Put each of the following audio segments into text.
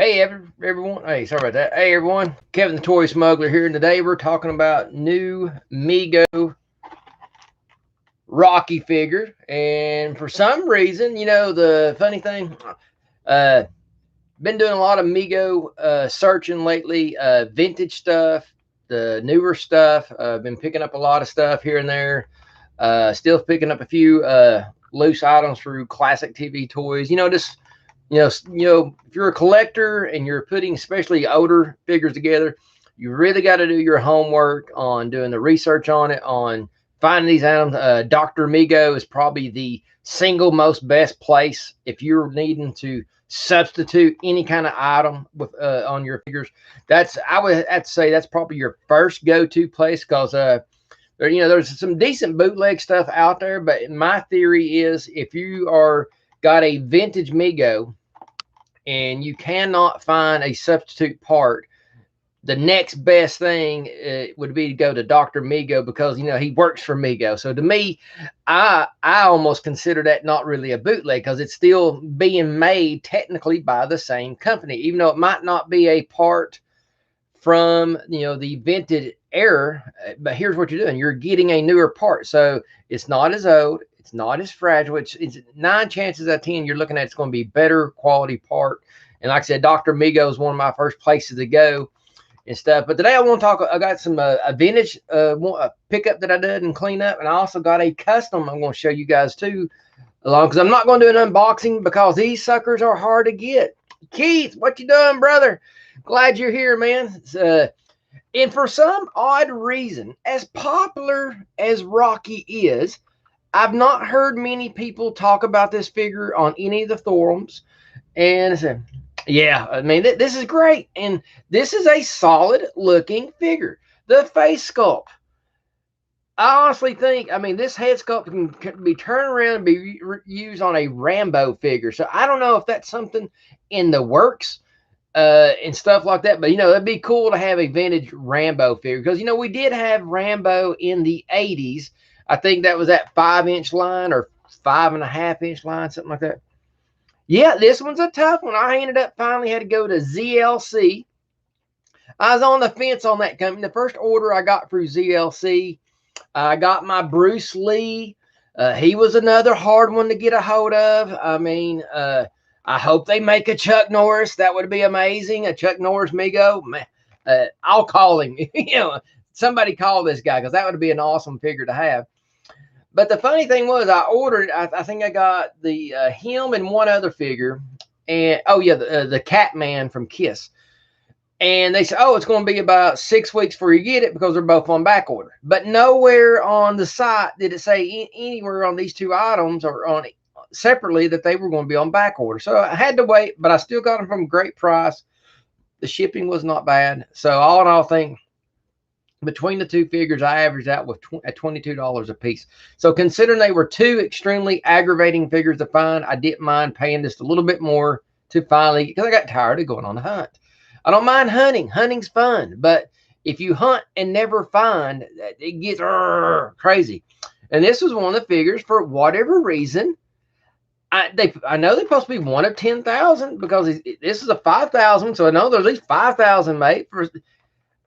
Hey everyone. Hey, sorry about that. Hey everyone. Kevin the Toy Smuggler here, and today we're talking about new Mego Rocky figure. And for some reason, the funny thing, uh, been doing a lot of Mego searching lately, vintage stuff, the newer stuff. Been picking up a lot of stuff here and there. Still picking up a few loose items through classic TV toys. Just if you're a collector and you're putting especially older figures together, you really got to do your homework on doing the research on it, on finding these items. Dr. Mego is probably the single most best place if you're needing to substitute any kind of item with on your figures. I would have to say that's probably your first go-to place because there's some decent bootleg stuff out there, but my theory is if you are got a vintage Mego and you cannot find a substitute part, the next best thing would be to go to Dr. Mego because he works for Mego. So to me, I almost consider that not really a bootleg because it's still being made technically by the same company, even though it might not be a part from the vintage era. But here's what you're doing: you're getting a newer part, so it's not as old, it's not as fragile. It's 9 chances out of 10 you're looking at it's going to be better quality part. And like I said, Dr. Mego is one of my first places to go and stuff. But today I want to talk. I got some a vintage pickup that I did and clean up, and I also got a custom I'm going to show you guys too along, because I'm not going to do an unboxing because these suckers are hard to get. Keith, what you doing, brother? Glad you're here, man. And for some odd reason, as popular as Rocky is, I've not heard many people talk about this figure on any of the forums. And yeah, I mean, this is great. And this is a solid looking figure. The face sculpt, I honestly think, I mean, this head sculpt can be turned around and be used on a Rambo figure. So I don't know if that's something in the works and stuff like that. But, it'd be cool to have a vintage Rambo figure because, we did have Rambo in the 80s. I think that was that 5-inch line or 5.5-inch line, something like that. Yeah, this one's a tough one. I ended up finally had to go to ZLC. I was on the fence on that company. The first order I got through ZLC, I got my Bruce Lee. He was another hard one to get a hold of. I mean, I hope they make a Chuck Norris. That would be amazing. A Chuck Norris Mego. I'll call him. Somebody call this guy because that would be an awesome figure to have. But the funny thing was, I ordered. I think I got the him and one other figure, and the Catman from Kiss. And they said, oh, it's going to be about 6 weeks before you get it because they're both on back order. But nowhere on the site did it say anywhere on these two items or on separately that they were going to be on back order. So I had to wait, but I still got them from a great price. The shipping was not bad. So all in all, I think between the two figures, I averaged out with at $22 a piece. So considering they were two extremely aggravating figures to find, I didn't mind paying just a little bit more to finally, because I got tired of going on the hunt. I don't mind hunting. Hunting's fun. But if you hunt and never find, it gets crazy. And this was one of the figures, for whatever reason, I know they're supposed to be one of 10,000 because this is a 5,000. So I know there's at least 5,000 made.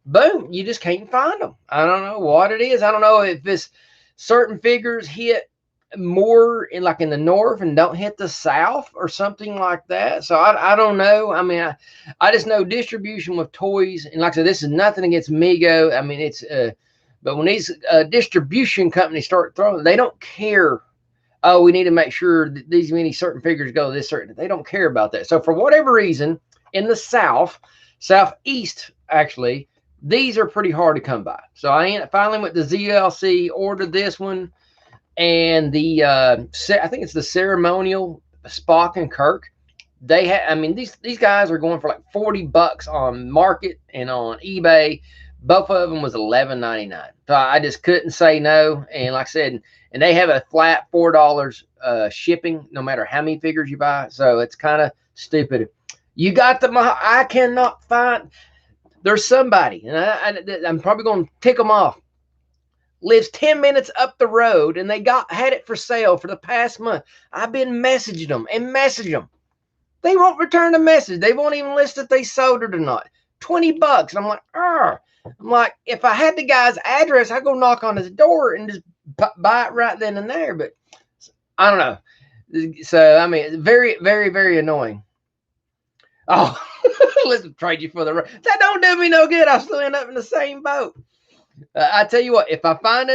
Boom, you just can't find them. I don't know what it is. I don't know if it's certain figures hit more in the north and don't hit the south or something like that. So I don't know. I mean, I just know distribution with toys, and like I said, this is nothing against Mego. I mean, it's but when these distribution companies start throwing, they don't care. Oh, we need to make sure that these many certain figures go this certain. They don't care about that. So for whatever reason, in the southeast actually, these are pretty hard to come by. So I finally went to ZLC, ordered this one, and the I think it's the ceremonial Spock and Kirk. They have, I mean, these guys are going for like $40 on market and on eBay. Both of them was $11.99. So I just couldn't say no. And like I said, and they have a flat $4 shipping no matter how many figures you buy. So it's kind of stupid. You got the, I cannot find. There's somebody, and I'm probably going to tick them off, lives 10 minutes up the road, and they had it for sale for the past month. I've been messaging them and messaging them. They won't return the message. They won't even list if they sold it or not. $20. And I'm like, I'm like, if I had the guy's address, I'd go knock on his door and just buy it right then and there. But I don't know. So, I mean, very, very, very annoying. Oh, let's trade you for the that don't do me no good. I'll still end up in the same boat. I tell you what, if I find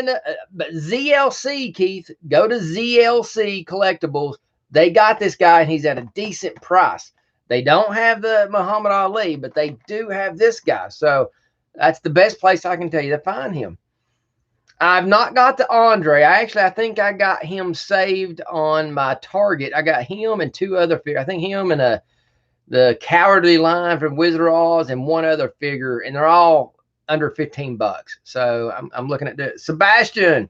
but ZLC, Keith, go to ZLC Collectibles. They got this guy, and he's at a decent price. They don't have the Muhammad Ali, but they do have this guy. So that's the best place I can tell you to find him. I've not got the Andre. I think I got him saved on my Target. I got him and two other figures. I think him and the Cowardly Lion from Wizard of Oz and one other figure, and they're all under $15. So I'm looking at this. Sebastian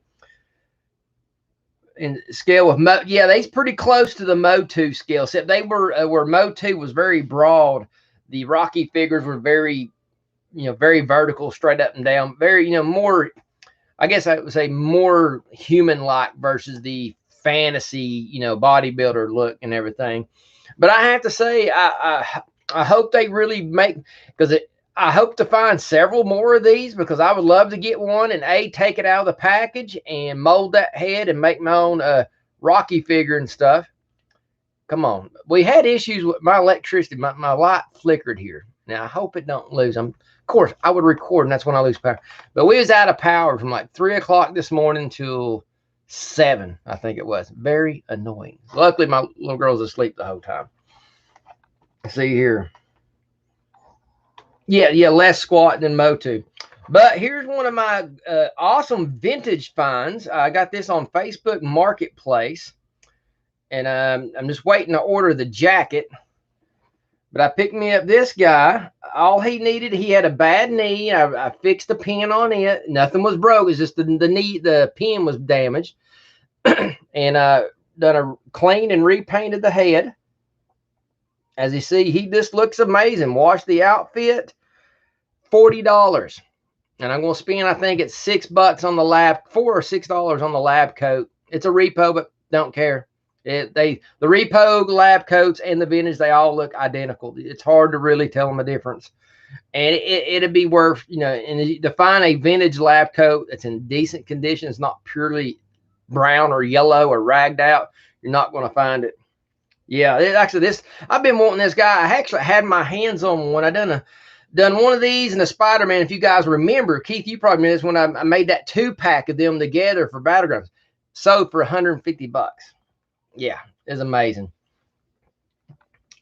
in scale with Mo. Yeah, they's pretty close to the Motu scale, except they were where Motu was very broad. The Rocky figures were very, very vertical, straight up and down. Very, more, I guess I would say more human-like versus the fantasy, bodybuilder look and everything. But I have to say, I hope they really make, because I hope to find several more of these, because I would love to get one and take it out of the package and mold that head and make my own Rocky figure and stuff. Come on. We had issues with my electricity. My light flickered here. Now, I hope it don't lose. Of course, I would record, and that's when I lose power. But we was out of power from like 3 o'clock this morning till 7, I think it was. Very annoying. Luckily, my little girl's asleep the whole time. See here. Yeah, less squat than Motu. But here's one of my awesome vintage finds. I got this on Facebook Marketplace, and I'm just waiting to order the jacket. But I picked me up this guy. All he needed, he had a bad knee. I fixed the pin on it. Nothing was broke. It's just the knee, the pin was damaged. And done a clean and repainted the head. As you see, he just looks amazing. Wash the outfit, $40. And I'm going to spend, I think it's $6 on the lab, $4 or $6 on the lab coat. It's a repo, but don't care. The repo lab coats and the vintage, they all look identical. It's hard to really tell them the difference. And it'd be worth, and to find a vintage lab coat that's in decent condition, it's not purely brown or yellow or ragged out, you're not going to find it. Yeah, actually, I've been wanting this guy. I actually had my hands on one. I done one of these and a Spider-Man. If you guys remember, Keith, you probably remember this when I made that 2-pack of them together for Battlegrounds. Sold for $150. Yeah, it's amazing.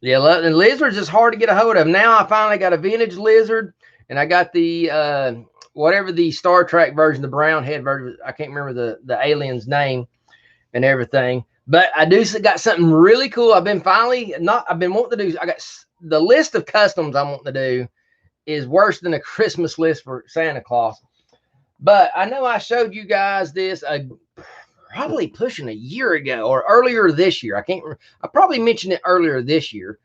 Yeah, and lizards is hard to get a hold of. Now I finally got a vintage lizard, and I got the whatever the Star Trek version, the brown head version. I can't remember the alien's name and everything. But I got something really cool. I've been wanting to do. I got the list of customs I want to do is worse than a Christmas list for Santa Claus. But I know I showed you guys this probably pushing a year ago or earlier this year. I probably mentioned it earlier this year.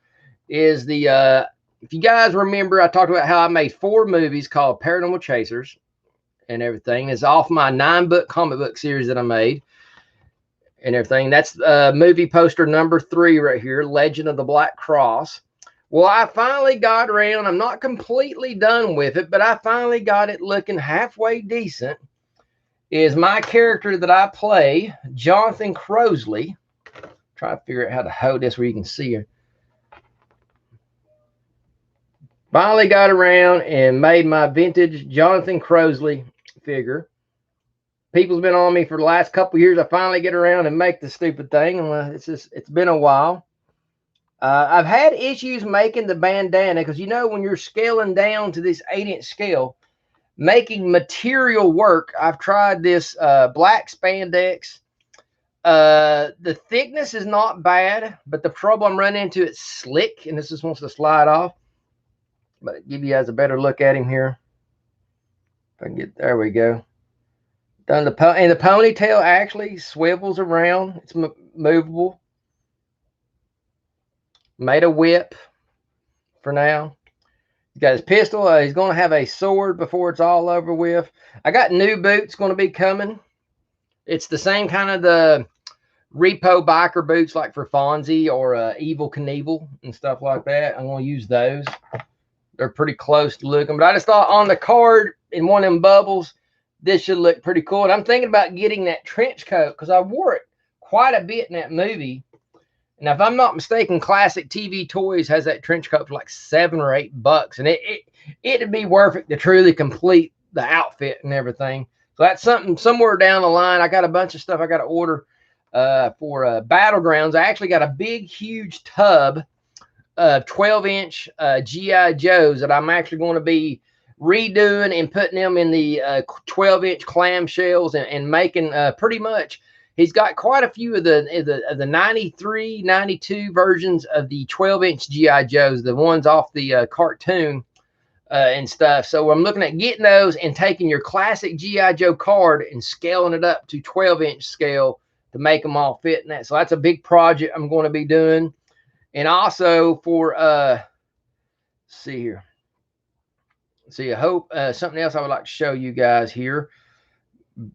Is the if you guys remember, I talked about how I made 4 movies called Paranormal Chasers and everything. It's off my 9-book comic book series that I made. And everything. That's movie poster number 3 right here, Legend of the Black Cross. Well, I finally got around. I'm not completely done with it, but I finally got it looking halfway decent. Is my character that I play, Jonathan Crosley. Try to figure out how to hold this where you can see her. Finally got around and made my vintage Jonathan Crosley figure. People's been on me for the last couple of years. I finally get around and make the stupid thing. And it's been a while. I've had issues making the bandana because, when you're scaling down to this 8-inch scale, making material work. I've tried this black spandex. The thickness is not bad, but the trouble I'm running into, it's slick, and this just wants to slide off. But I'll give you guys a better look at him here. If I can get, there we go. Done the ponytail actually swivels around. It's movable. Made a whip for now. He's got his pistol. He's going to have a sword before it's all over with. I got new boots going to be coming. It's the same kind of the repo biker boots, like for Fonzie or Evil Knievel and stuff like that. I'm going to use those. They're pretty close to looking, but I just thought on the card in one of them bubbles, this should look pretty cool. And I'm thinking about getting that trench coat because I wore it quite a bit in that movie. And if I'm not mistaken, Classic TV Toys has that trench coat for like $7 or $8, and it'd be worth it to truly complete the outfit and everything. So that's something somewhere down the line. I got a bunch of stuff I got to order for Battlegrounds. I actually got a big, huge tub of 12-inch GI Joes that I'm actually going to be redoing and putting them in the 12-inch clamshells and making pretty much. He's got quite a few of the 93, 92 versions of the 12-inch GI Joes, the ones off the cartoon and stuff. So I'm looking at getting those and taking your classic GI Joe card and scaling it up to 12-inch scale to make them all fit in that. So that's a big project I'm going to be doing. And also for let's see here. See, I hope something else I would like to show you guys here.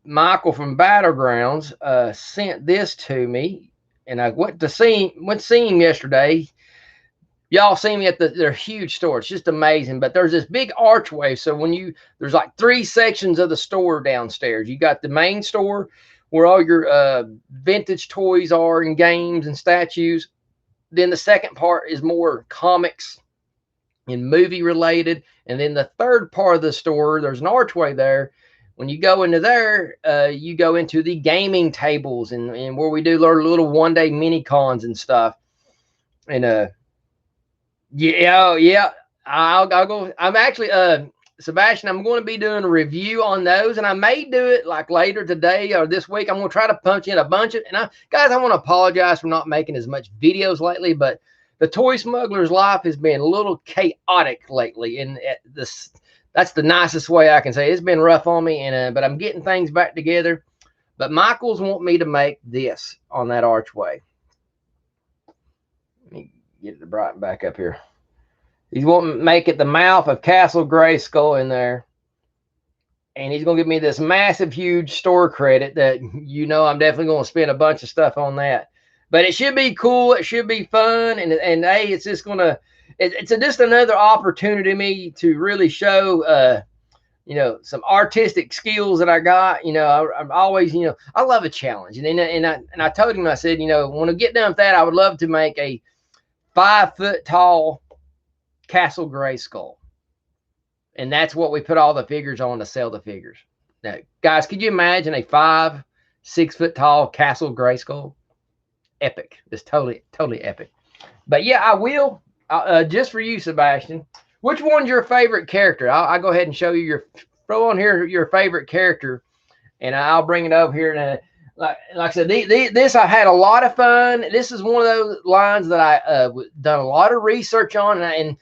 Michael from Battlegrounds sent this to me, and I went to see him yesterday. Y'all see me at their huge store. It's just amazing. But there's this big archway. So there's like 3 sections of the store downstairs. You got the main store where all your vintage toys are and games and statues. Then the second part is more comics and movie related. And then the third part of the store, there's an archway there. When you go into there, you go into the gaming tables and where we do little one-day mini cons and stuff. And I'll go. I'm actually Sebastian, I'm going to be doing a review on those, and I may do it like later today or this week. I'm going to try to punch in a bunch of, and guys, I want to apologize for not making as much videos lately, but the Toy Smuggler's life has been a little chaotic lately, and that's the nicest way I can say it. It's been rough on me, and but I'm getting things back together. But Michael's want me to make this on that archway. Let me get it brighten back up here. He's wanting to make it the mouth of Castle Grayskull in there. And he's going to give me this massive, huge store credit that, I'm definitely going to spend a bunch of stuff on that. But it should be cool. It should be fun. And hey, it's just going to, it's just another opportunity to me to really show, some artistic skills that I got. I'm always, I love a challenge. And I told him, I said, when I get done with that, I would love to make a 5-foot tall Castle Grayskull. And that's what we put all the figures on to sell the figures. Now, guys, could you imagine a 5-6 foot tall Castle Grayskull? Epic. It's totally epic. But yeah, I will. Just for you, Sebastian. Which one's your favorite character? I'll go ahead and show you throw on here your favorite character, and I'll bring it over here. And like I said, this I had a lot of fun. This is one of those lines that I done a lot of research on, and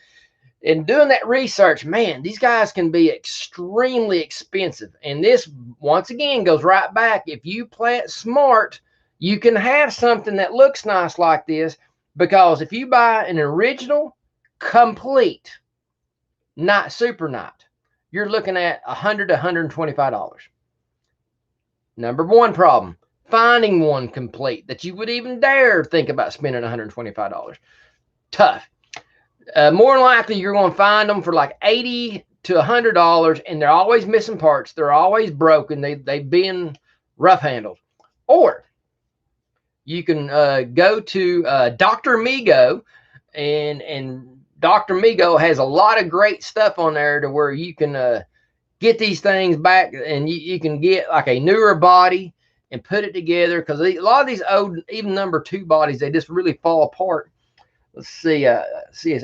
in doing that research, man, these guys can be extremely expensive. And this, once again, goes right back. If you play it smart, you can have something that looks nice like this, because if you buy an original, complete, not Super Knight, you're looking at $100 to $125. Number one problem, finding one complete that you would even dare think about spending $125. Tough. More than likely, you're going to find them for like $80 to $100, and they're always missing parts. They're always broken. They've been rough handled. Or you can go to Dr. Mego, and Dr. Mego has a lot of great stuff on there to where you can get these things back, and you can get like a newer body and put it together, because a lot of these old, even number 2 bodies, they just really fall apart. Let's see. I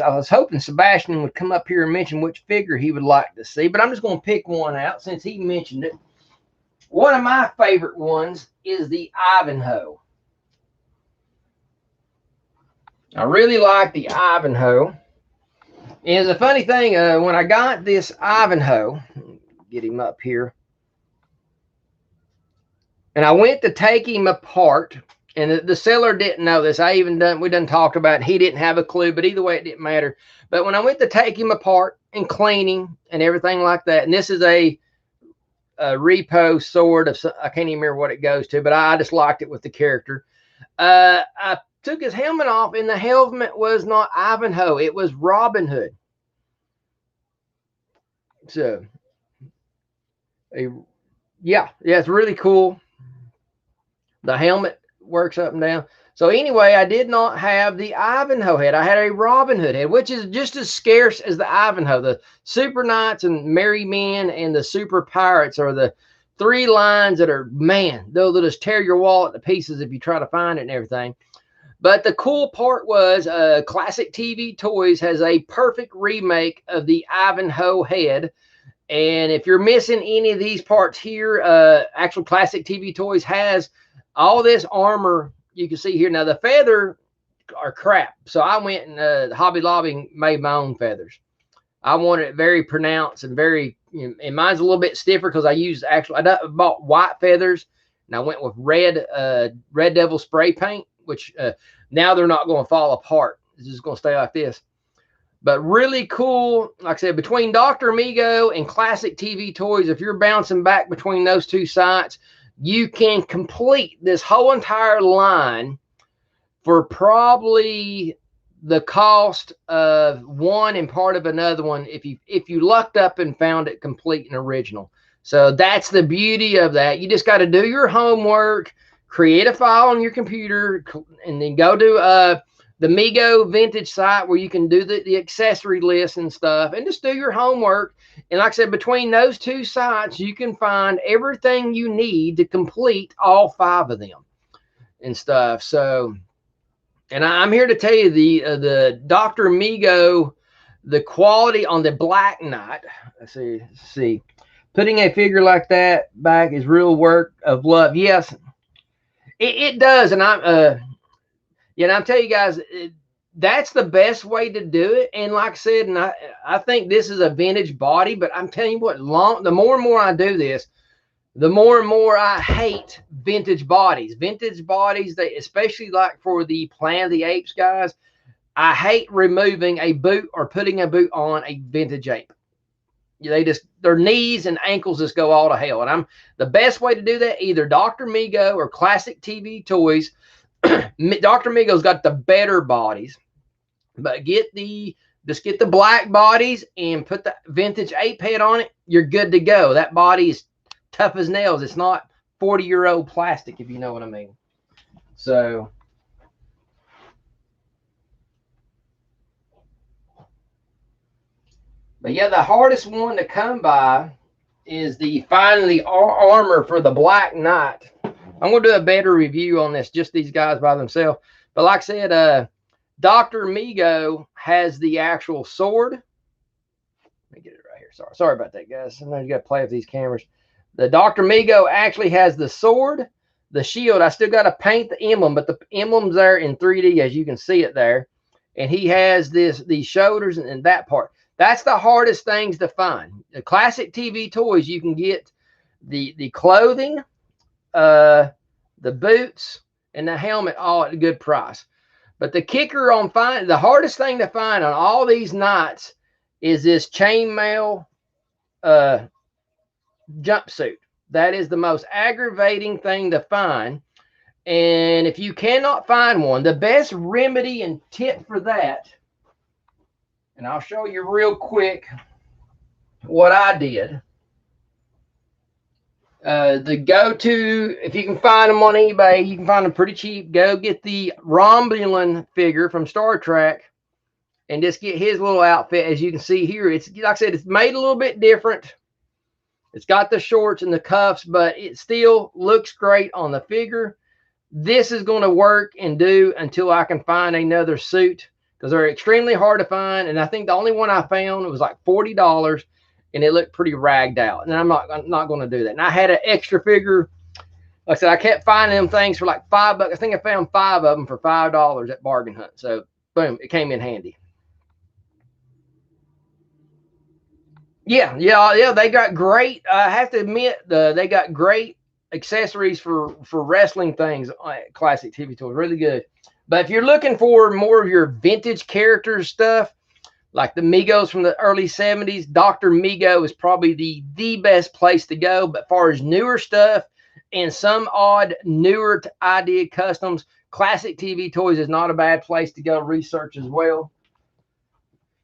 was hoping Sebastian would come up here and mention which figure he would like to see, but I'm just going to pick one out since he mentioned it. One of my favorite ones is the Ivanhoe. I really like the Ivanhoe. And the funny thing, when I got this Ivanhoe, get him up here, and I went to take him apart, and the seller didn't know this. We done talked about it. He didn't have a clue, but either way, it didn't matter. But when I went to take him apart and clean him and everything like that, and this is a repo sword of, I can't even remember what it goes to, but I just liked it with the character. I took his helmet off, and the helmet was not Ivanhoe. It was Robin Hood. So, yeah, it's really cool. The helmet works up and down. So anyway, I did not have the Ivanhoe head. I had a Robin Hood head, which is just as scarce as the Ivanhoe. The Super Knights and Merry Men and the Super Pirates are the three lines that are, man, they'll just tear your wallet to pieces if you try to find it and everything. But the cool part was Classic TV Toys has a perfect remake of the Ivanhoe head. And if you're missing any of these parts here, actual Classic TV Toys has all this armor you can see here. Now, the feather are crap. So I went and Hobby Lobby made my own feathers. I wanted it very pronounced and very, and mine's a little bit stiffer because I bought white feathers and I went with red Devil spray paint, which now they're not going to fall apart. It's just going to stay like this. But really cool, like I said, between Dr. Amigo and Classic TV Toys, if you're bouncing back between those two sites, you can complete this whole entire line for probably the cost of one and part of another one if you lucked up and found it complete and original. So that's the beauty of that. You just got to do your homework, create a file on your computer, and then go to the Mego vintage site where you can do the accessory list and stuff, and just do your homework. And like I said, between those two sites, you can find everything you need to complete all 5 of them and stuff. So, and I'm here to tell you the Dr. Mego, the quality on the Black Knight. Let's see. Putting a figure like that back is real work of love. Yes, it does. And I'm telling you guys, that's the best way to do it. And like I said, and I think this is a vintage body, but I'm telling you what, the more and more I do this, the more and more I hate vintage bodies. Vintage bodies, especially like for the Planet of the Apes guys, I hate removing a boot or putting a boot on a vintage ape. Their knees and ankles just go all to hell. And the best way to do that, either Dr. Mego or Classic TV Toys. Dr. Mego's got the better bodies, but just get the black bodies and put the vintage ape head on it. You're good to go. That body is tough as nails. It's not 40-year-old plastic, if you know what I mean. So, but yeah, the hardest one to come by is finding the armor for the Black Knight. I'm going to do a better review on this, just these guys by themselves. But like I said, Dr. Mego has the actual sword. Let me get it right here. Sorry about that, guys. Sometimes you got to play with these cameras. The Dr. Mego actually has the sword, the shield. I still got to paint the emblem, but the emblem's there in 3D, as you can see it there. And he has these shoulders and that part. That's the hardest things to find. The Classic TV Toys, you can get the clothing, the boots, and the helmet all at a good price. But the kicker on the hardest thing to find on all these Knights is this chainmail jumpsuit. That is the most aggravating thing to find. And if you cannot find one, the best remedy and tip for that, and I'll show you real quick what I did. The go-to, if you can find them on eBay, you can find them pretty cheap. Go get the Romulan figure from Star Trek and just get his little outfit. As you can see here, it's like I said, it's made a little bit different. It's got the shorts and the cuffs, but it still looks great on the figure. This is going to work and do until I can find another suit, because they're extremely hard to find. And I think the only one I found, it was like $40, and it looked pretty ragged out. And I'm not going to do that. And I had an extra figure. Like I said, I kept finding them things for like $5. I think I found 5 of them for $5 at Bargain Hunt. So boom, it came in handy. Yeah. They got great. I have to admit, they got great accessories for wrestling things. Classic TV Toys, really good. But if you're looking for more of your vintage character stuff, like the Megos from the early 70s, Dr. Mego is probably the best place to go. But as far as newer stuff and some odd newer idea customs, Classic TV Toys is not a bad place to go research as well.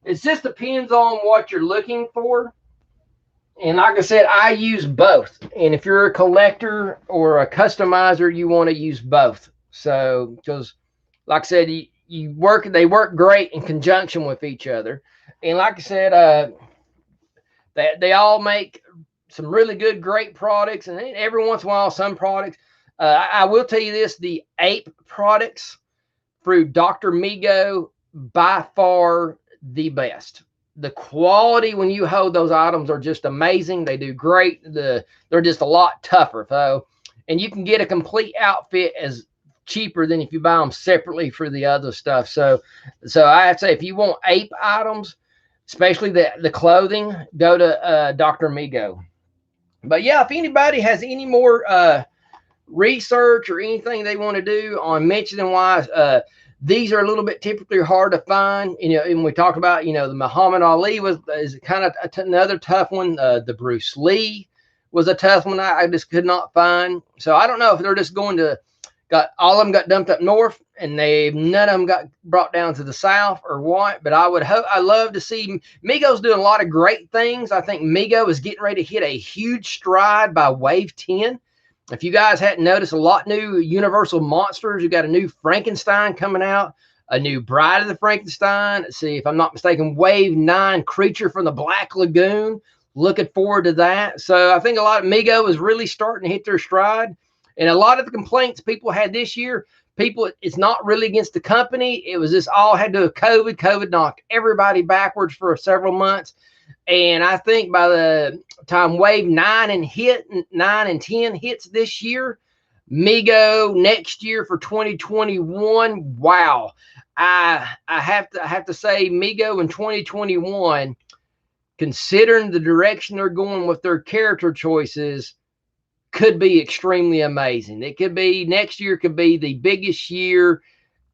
It just depends on what you're looking for. And like I said, I use both. And if you're a collector or a customizer, you want to use both. So, because like I said, they work great in conjunction with each other. And like I said, they all make some really good, great products. And every once in a while, some products. I will tell you this: the ape products through Dr. Mego, by far the best. The quality when you hold those items are just amazing. They do great. They're just a lot tougher though, and you can get a complete outfit as cheaper than if you buy them separately for the other stuff. So I have to say, if you want ape items, especially the clothing, go to Dr. Mego. But yeah, if anybody has any more research or anything they want to do on mentioning wise, these are a little bit typically hard to find, and we talked about, the Muhammad Ali is kind of another tough one. The Bruce Lee was a tough one. I just could not find. So I don't know if they're just got all of them got dumped up north and none of them got brought down to the south or what, but I love to see Mego's doing a lot of great things. I think Mego is getting ready to hit a huge stride by wave 10. If you guys hadn't noticed, a lot new Universal monsters. You got a new Frankenstein coming out, a new Bride of the Frankenstein. Let's see, if I'm not mistaken, Wave 9 Creature from the Black Lagoon. Looking forward to that. So I think a lot of Mego is really starting to hit their stride. And a lot of the complaints people had this year, it's not really against the company. It was just all had to do with COVID. COVID knocked everybody backwards for several months. And I think by the time wave 9 and 10 hits this year, Mego next year for 2021, wow. I have to say Mego in 2021, considering the direction they're going with their character choices, could be extremely amazing. It could be next year could be the biggest year,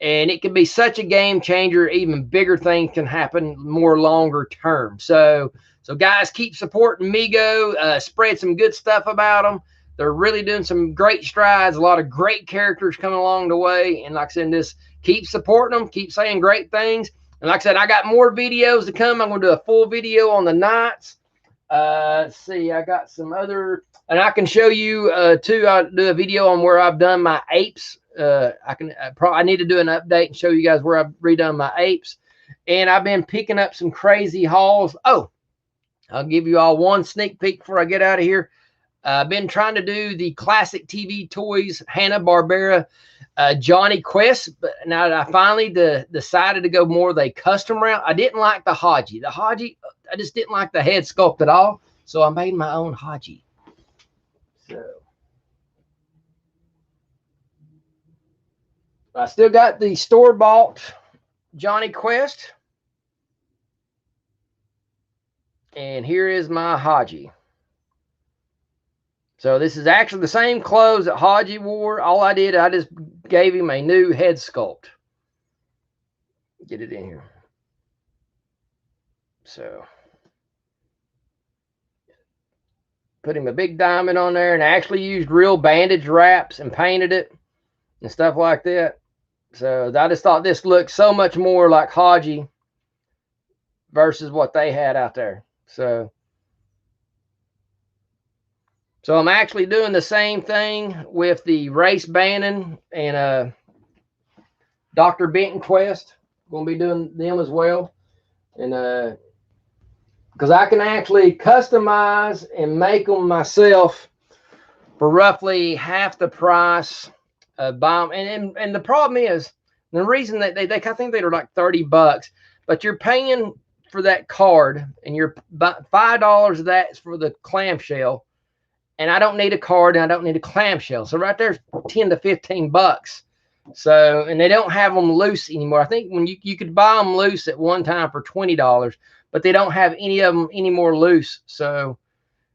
and it could be such a game changer. Even bigger things can happen more longer term. So guys, keep supporting Mego. Spread some good stuff about them. They're really doing some great strides. A lot of great characters coming along the way. And like I said, just keep supporting them. Keep saying great things. And like I said, I got more videos to come. I'm going to do a full video on the Knights. Let's see, I got some other, and I can show you too. I'll do a video on where I've done my apes. I need to do an update and show you guys where I've redone my apes. And I've been picking up some crazy hauls. Oh, I'll give you all one sneak peek before I get out of here. I've been trying to do the classic TV toys, Hanna-Barbera, Johnny Quest, but now I finally decided to go more of a custom route. I didn't like the Haji. The Haji, I just didn't like the head sculpt at all, so I made my own Haji. So I still got the store-bought Johnny Quest. And here is my Haji. So this is actually the same clothes that Haji wore. All I did, I just gave him a new head sculpt. Get it in here. So put him a big diamond on there, and I actually used real bandage wraps and painted it and stuff like that. So I just thought this looked so much more like Haji versus what they had out there. So I'm actually doing the same thing with the Race Bannon and Dr. Benton Quest. Going to be doing them as well. And because I can actually customize and make them myself for roughly half the price of buying. And the problem is, the reason that I think they're like $30, but you're paying for that card, and you're $5 of that's for the clamshell. And I don't need a card, and I don't need a clamshell. So right there's 10 to 15 bucks. So, and they don't have them loose anymore. I think when you could buy them loose at one time for $20, but they don't have any of them anymore loose. So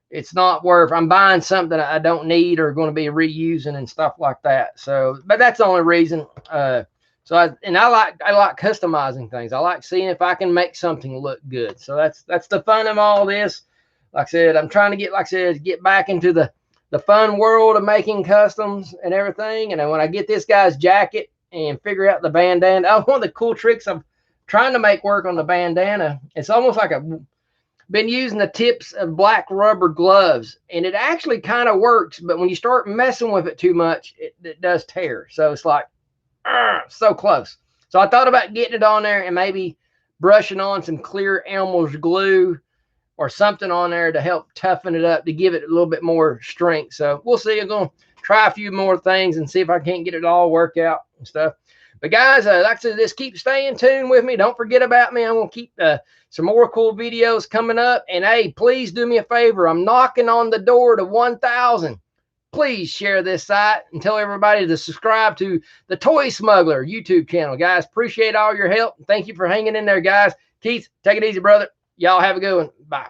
it's not worth, I'm buying something I don't need or going to be reusing and stuff like that. So, but that's the only reason. I like customizing things. I like seeing if I can make something look good. So that's the fun of all this. Like I said, I'm trying to get back into the fun world of making customs and everything. And then when I get this guy's jacket, and figure out the bandana. Oh, one of the cool tricks I'm trying to make work on the bandana, it's almost like I've been using the tips of black rubber gloves, and it actually kind of works, but when you start messing with it too much, it does tear. So it's like, so close. So I thought about getting it on there and maybe brushing on some clear Elmer's glue or something on there to help toughen it up to give it a little bit more strength. So we'll see. I'm going to try a few more things and see if I can't get it all work out and stuff. But guys, like I said, just keep staying tuned with me. Don't forget about me. I'm going to keep some more cool videos coming up. And hey, please do me a favor. I'm knocking on the door to 1,000. Please share this site and tell everybody to subscribe to the Toy Smuggler YouTube channel. Guys, appreciate all your help. Thank you for hanging in there, guys. Keith, take it easy, brother. Y'all have a good one. Bye.